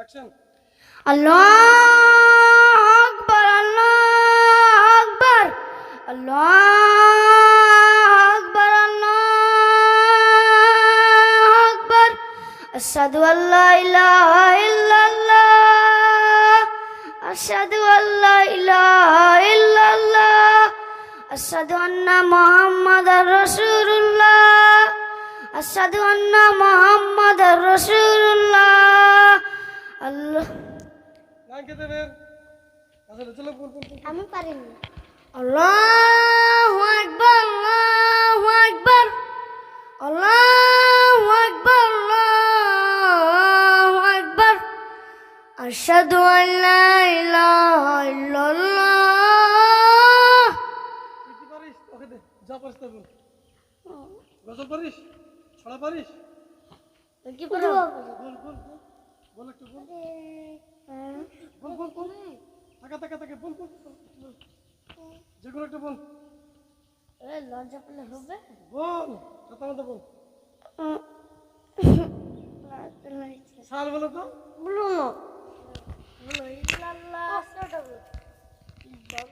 Action. আল্লাহু আকবার, আল্লাহু আকবার, আল্লাহু আকবার, আল্লাহু আকবার। আশহাদু আল্লা ইলাহা ইল্লাল্লাহ, আশহাদু আল্লা ইলাহা ইল্লাল্লাহ, আশহাদু আন্না মুহাম্মাদার রাসূলুল্লাহ, আশহাদু আন্না মুহাম্মাদার রাসূলুল্লাহ। আল্লাহ গান কে দেবেন? আসলে চলো বল বল। আমি পারিনি। আল্লাহু আকবার, আল্লাহু আকবার, আল্লাহু আকবার, আল্লাহু আকবার। আশহাদু আল্লা ইলাহা ইল্লাল্লাহ। কি পারিস? ওকে দে, যা পারিস তা বল। গজল পারিস? ছড়া পারিস? কি পারো? বল বল বল। বল একটু বল। বল বল বল। তাকা বল বল। যেগুলো একটা বল। এ লজ্জা পেলে হবে? বল, কথা মতো বল। সাল বলো তো। বলো না। বলো ইল্লাল্লাহ।